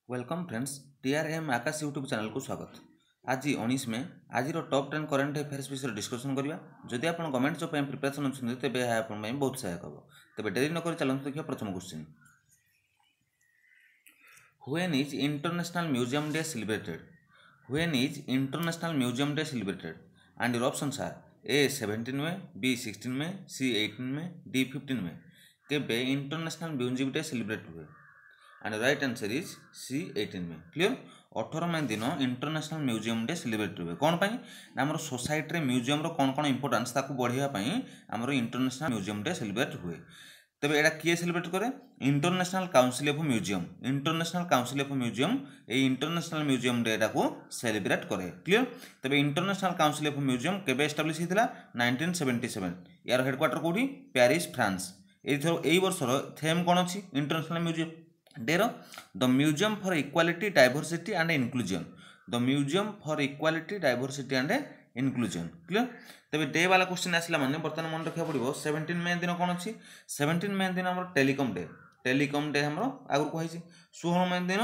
Welcome friends TRM आकाश YouTube channel को स्वागत। आज 19 में आज टॉप 10 करेन्ट अफेयर्स विषय डिस्कसन करवा। जदि आप गवर्नमेंट जॉब प्रिपरेशन अच्छे तेज यह आप बहुत सहायक हम। तेज डेरी नक चलते देखिए प्रथम question. When is international museum day celebrated? When is international museum day celebrated? And your options are A 17 में, बी 16 में, सी 18 में, डी 15 में। केबे इंटरनेशनल म्यूजियम डे सेलिब्रेट हुए? And right answer is C 18 में। क्लियर? 18 मई दिन इंटरनेशनल म्यूजियम डे सेलिब्रेट हुए। कौन पाई ना आम सोसाइटी म्यूजियम कौन कौन इंपोर्टान्स ताकू बढ़ाई आम इंटरनेशनल म्यूजियम डे सेलिब्रेट हुए। तेज यहाँ किए सेलिब्रेट करे? International council of museum. International council of museum ये इंटरनेशनल म्यूजियम डे को सेलिब्रेट करे। Clear? Tej international council of museum केबे एस्टाब्लिश होता? 1977। यार हेडक्वार्टर कौटी? Paris, France. यही वर्षर थेम कौन अच्छी international museum der? The museum for equality diversity and inclusion. The museum for equality diversity and inclusion. Clear? Tej day वाला question आसला माने बर्तमान मन रखा पड़ो 17 मई दिन कौन अच्छी? 17 मई दिन आम टेलीकॉम डे। टेलीकॉम डे आम आगु कही। 16 मई दिन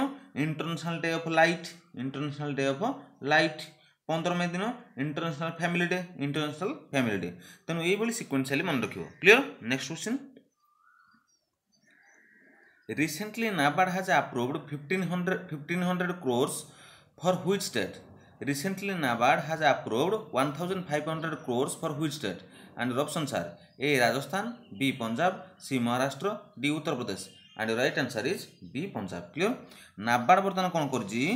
international day of light. International day of light. 15 मई दिन international family day. International family day. तेणु ये सिक्वेंशियली मन रखियो। Clear? Next question. Recently, NABARD has approved 1500 crores for which state? Recently, NABARD has approved 1500 crores for which state? And your options are A. Rajasthan, B. Punjab, C. Maharashtra, D. Uttar Pradesh. And your right answer is B. Punjab. Clear? NABARD बर्तमान कौन करजी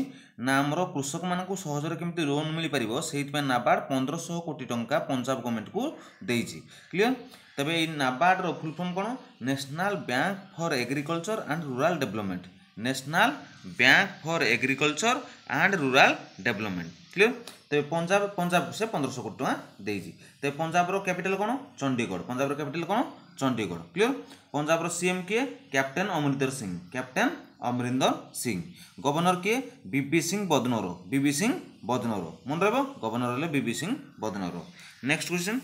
ना आमर कृषक मानक सहजरे केमती loan मिल पार से NABARD 1500 कोटी टंका पंजाब गवर्नमेंट को देइछि। क्लियर? तबे नाबार्ड रो फुल फॉर्म कौन? National bank for agriculture and rural development. National bank for agriculture and rural development. Clear? तबे पंजाब से 1500 कोटी टका देइछि। तबे पंजाब रो कैपिटल कौन? चंडीगढ़। पंजाब रो कैपिटल कौन? चंडीगढ़। क्लियर? पंजाब रो सीएम किए? Captain Amarinder Singh. Captain Amarinder Singh. Governor किए? बीबी सिंह बदनोरो। बीबी सिंह बदनोरो। मन रहो गवर्नर हेले बीबी सिंह बदनोरो। Next question.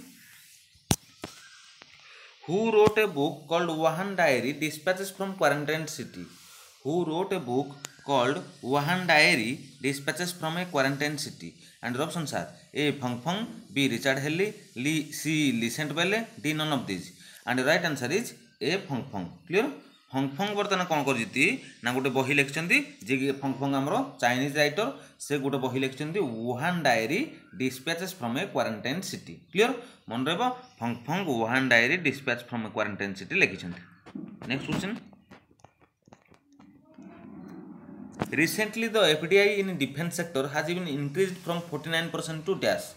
Who wrote a book called Wuhan Diary Dispatches from Quarantined City? Who wrote a book called Wuhan Diary Dispatches from a Quarantined City? And the options are A. Feng Feng, B. Richard Halley, C. Licent Belle, D. None of these. And the right answer is A. Feng Feng. Clear? फंग फंग बर्तमान कौन कर गोटे बही लिखिं जी फंग फंग आमर Chinese writer से गोटे बही लिखिं Wuhan diary dispatches from a quarantine city. Clear? मन रहा Fang Fang Wuhan diary dispatch from a quarantine city लिखिं। Next question. Recently the FDI in defense sector has been increased from 49% to dash.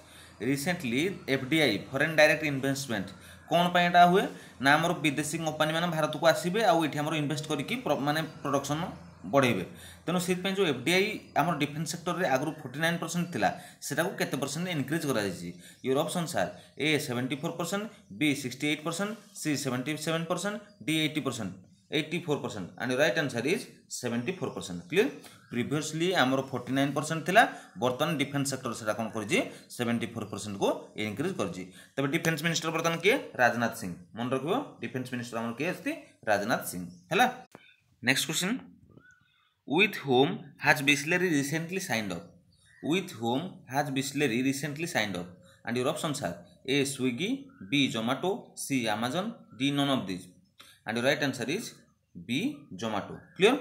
Recently FDI foreign direct investment कौन पाइटा हुए ना आमर विदेशी company मैंने भारत को आसबे आठ इनवेस्ट करके माने प्रोडक्शन बढ़ेबे। तेणु से जो एफडीआई आम डिफेन्स सेक्टर में आगु 49% थिला सेटा को केते परसेंट इनक्रीज करा जायछि? Your options are A 74%, B 68%, C 77%, D 80%, 84%। And right answer is 74%। Clear? Previously आमर 49% थिला बर्तमान डिफेन्स सेक्टर से कौन कर 74% को इनक्रीज कर। तब डिफेन्स मिनिस्टर बर्तमान किए? राजनाथ सिंह। मन रखियो डिफेन्स मिनिस्टर आम किए आसती? राजनाथ सिंह है। Next question. With whom has Bisleri recently signed up? With whom has Bisleri recently signed up? And your options are A. Swiggy, B. Zomato, C. Amazon, D. None of these. And your right answer is B. Zomato. Clear?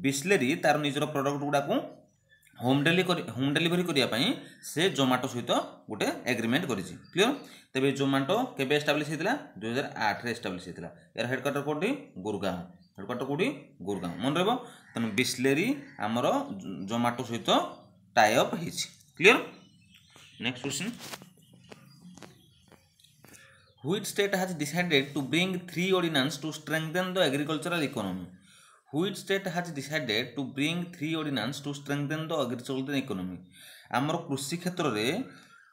Bisleri तार निजर product गुड़ा को home delivery करने से जोमाटो सहित गोटे agreement कर। Clear? तेज जोमाटो केबे एस्टाब्लिश होता? 2008 रे एस्टाब्लिश होता। यार हेडक्वार्टर कौटी? गुरगांव। हेडक्वार्टर कौटी? गुरगांव। मन रहा तेणु बिस्लेरी आमर जोमाटो सहित टाई अप हो। Clear? Next question. Which state has decided to bring 3 ordinance to strengthen the agricultural economy? Which state has decided to bring 3 ordinance to strengthen the agricultural economy? आमर कृषि क्षेत्र में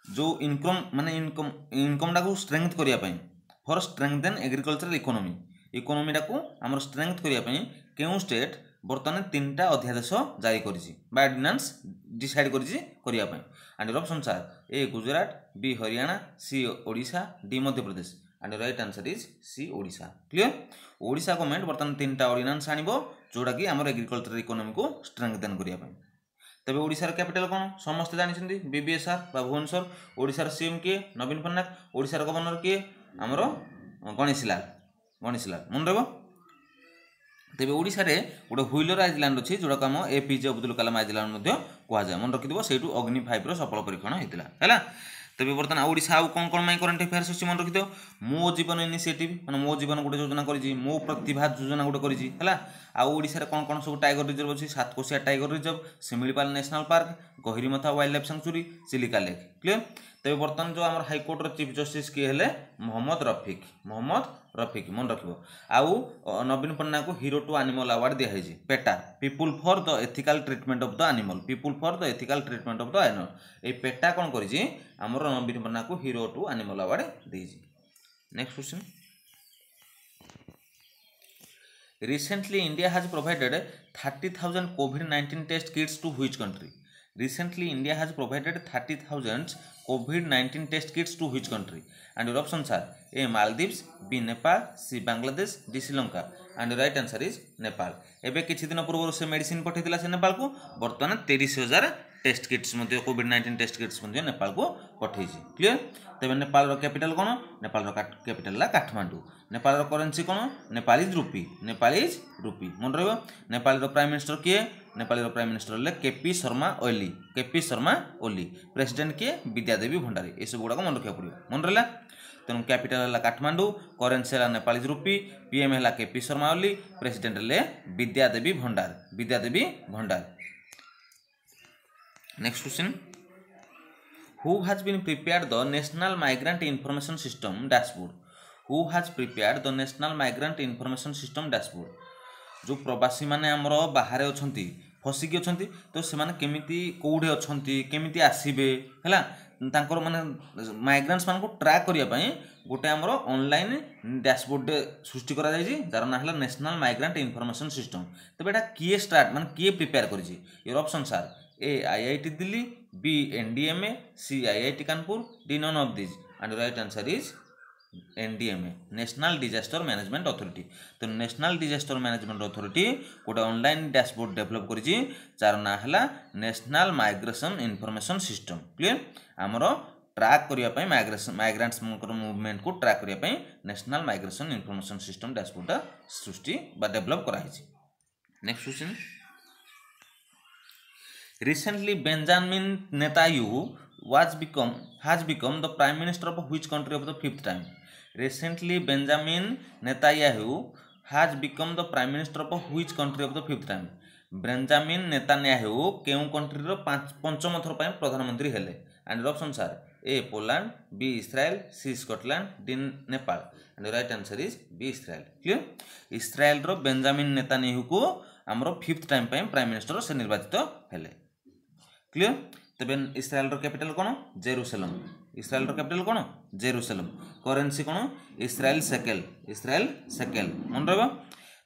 जो इनकम माने income को strength करने for strengthen agricultural economy economy को आमर स्ट्रेंथ करने क्यों स्टेट बर्तमान 3टा अध्यादेश जारी करडिनान्स डिसाइड करने। And options are A Gujarat, B Haryana, C Odisha, D Madhya Pradesh. And right answer is C Odisha. Clear. Odisha government बर्तमान 3टा ऑर्डिनेंस आनिबो जोटा कि हमर एग्रीकल्चर इकोनॉमी को स्ट्रेंथन करिया पय। तबे ओडिशार कैपिटल कोन समस्त जानिछन्ती बीबीएसआर बा भुवनेश्वर। ओडिशार सीएम के नवीन पट्टनायक। ओडिशार गवर्नर के हमर गणेश लाल मन रहबो। तेबे ओडिशा रे गोटे व्हीलर आइलैंड अछि जोडा काम एपीजे अब्दुल कलाम आइलैंड मध्ये कुआ जाय मन रखिदिबो। सेटू अग्नि 5 रो सफल परीक्षण हेतिला हैला। तेबे बर्तमान ओडिशा आउ कोन कोन माइ करंट अफेयर्स अछि मन रखिदियो। मो जीवन इनिशिएटिव माने मो जीवन गोटे योजना करिछि। मो प्रतिभा योजना गोटे करिछि हैला। आ ओडिशा रे कोन कोन सब टाइगर रिजर्व अछि Satkosia tiger reserve, Similipal national park, Gahirmatha wildlife sanctuary, Chilika lake. Clear. तेबे बर्तमान जो हमर हाई कोर्ट रो चीफ जस्टिस के हेले मोहम्मद रफिक मन रखिबो। आउ नवीन पट्टनायक को हीरो टू एनिमल अवार्ड दिया हेछि PETA people for the ethical treatment of the animal. People for the ethical treatment of the animal ए पेटा कोन करिछि हमर नवीन पट्टनायक को हीरो टू एनिमल अवार्ड देछि। Next question. Recently, India has provided 30,000 COVID-19 test kits to which country? Recently, India has provided 30,000 COVID-19 test kits to which country? And your options are A. Maldives, B. Nepal, C. Bangladesh, D. Sri Lanka. And the right answer is Nepal. एबे किछि दिन पूर्व से medicine पठैतिला से नेपाल को वर्तमान 30,000 test kits मध्ये कोविड-19 test kits मध्ये नेपाल को पठैछि। क्लियर। तबे नेपाल रो कैपिटल कोन? नेपाल रो कैपिटल ला काठमांडू। नेपाल रो करेंसी कोन? नेपालीज रूपी मन रहबो। नेपाल रो प्राइम मिनिस्टर के? नेपाल रो प्राइम मिनिस्टर ले केपी शर्मा ओली। प्रेसिडेंट के? विद्यादेवी भंडारी। ए सब गुडा को मन रखिया पड़ियो मन रहला। तेणु कैपिटल है काठमांडू, करेंसी है नेपालीज रूपी, पीएम है केपी शर्मा ओली, प्रेसिडेंट है Vidya Devi Bhandar. Next question. Who has been prepared the national migrant information system dashboard? Who has prepared the national migrant information system dashboard? जो प्रवासी माने हमरो बाहर अछंती फसिकी अछंती तो से माने केमिति कोउडे अछंती केमिति आसीबे हैला तांकर माने माइग्रेंट्स मान को ट्रैक करिया पई गोटे हमर ऑनलाइन डैशबोर्ड सृष्टि करा जायछि जार ना हला नेशनल माइग्रेंट इन्फॉर्मेशन सिस्टम। तबे एटा किए स्टार्ट माने किए प्रिपेयर करिछि? Your options are A IIT Delhi, B NDMA, C IIT Kanpur, D none of this. And right answer is NDMA national disaster management authority. तो national disaster management authority गोटे online dashboard develop करिछि जार ना हला national migration information system. Clear. हमरो track करिया पई migrants movement को ट्रैक करिया पई national migration information system dashboard सृष्टि बा डेवलप करा हिछि। Next question. Recently, Benjamin Netanyahu has become the Prime Minister of which country of the fifth time? Recently, Benjamin Netanyahu has become the Prime Minister of which country of the fifth time? Benjamin Netanyahu केउ country रो पंचम थर पय प्रधानमंत्री हेले? And options are A Poland, B Israel, C Scotland, D Nepal. And right answer is B Israel. Clear. Israel रो Benjamin Netanyahu को हमरो फिफ्थ टाइम पय प्राइम मिनिस्टर से निर्वाचित हेले। क्लियर। तबे इस्राएल रो कैपिटल कोन? जेरूसलम। इस्राएल रो कैपिटल कोन? जेरूसलम। करेंसी कोन? इस्राएल सेकेल मन रहबो।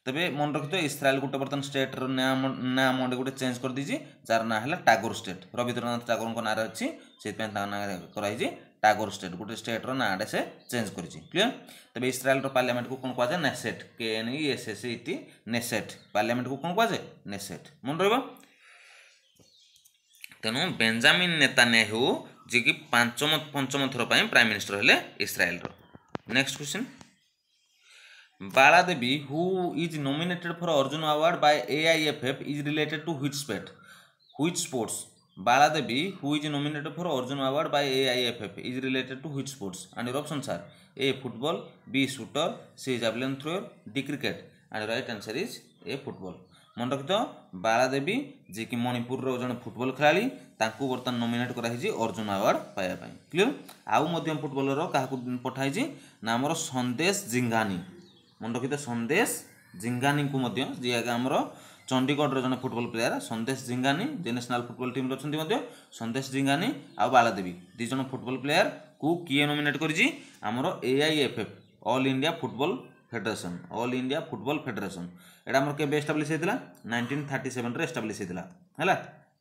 तबे मन रखितो इस्राएल गोटे बर्तन स्टेट रो नाम गोटे चेंज कर दीजिए जार ना है टागोर स्टेट। रविंद्रनाथ टागोर को नारे अच्छी से ना कराई टागोर स्टेट गोटे स्टेट रो नाडे से चेंज करिछि। क्लियर। तबे इस्राएल रो पार्लियामेंट को कोन कुआ जाय? Knesset KNESSET Knesset. पार्लियामेंट को कोन कुआ जाय? नेसेट मन रहबो। तेणु बेंजामिन नेतान्याहू जे कि पंचम थर पय प्राइम मिनिस्टर हेले इस्राएल रो। Next question. Baladevi who is nominated for Arjun Award by AIFF is related to which sport? Which sports? Baladevi who is nominated for Arjun Award by AIFF is related to which sports? And your options are A football, B shooter, C javelin thrower, D cricket. And right answer is A football. मन रखितो बालादेवी जे कि मणिपुर रो जन football खिलाड़ी तांकू बर्तन nominate करा हिजी Arjun award पाया पय। Clear. आउ मध्यम फुटबॉलर काहाकू पठाइजी ना हमर संदेश जिंगानी। मन रखितो संदेश जिंगानी को मध्य जे हमर चंडीगढ़ रो जन फुटबॉल प्लेयर संदेश जिंगानी जे नेशनल फुटबॉल टीम रो छंती मध्य संदेश जिंगानी आ बालादेवी दी जन फुटबॉल प्लेयर को किए नॉमिनेट करजी हमर AIFF all India football federation एटा हमर के एस्टैब्लिश हेतिला 1937 रे एस्टैब्लिश हेतिला हैला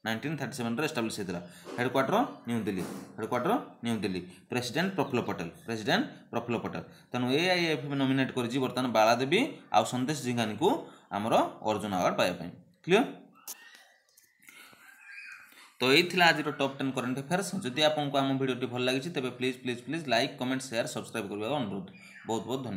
1937 एस्टाब्लीश होता हेडक्वार्टर न्यू दिल्ली प्रेसिडेंट प्रफुल्ल पटेल तेणु AIFF नॉमिनेट कर बर्तमान बाला देवी आउ संदेश जिंगानी को आमर अर्जुन अवार्ड पाइबा क्लियर। तो यही आज टॉप 10 करंट अफेयर्स जदि आपको आम वीडियो भल लगी तेज please like comment share subscribe करने अनुरोध बहुत बहुत धन्यवाद।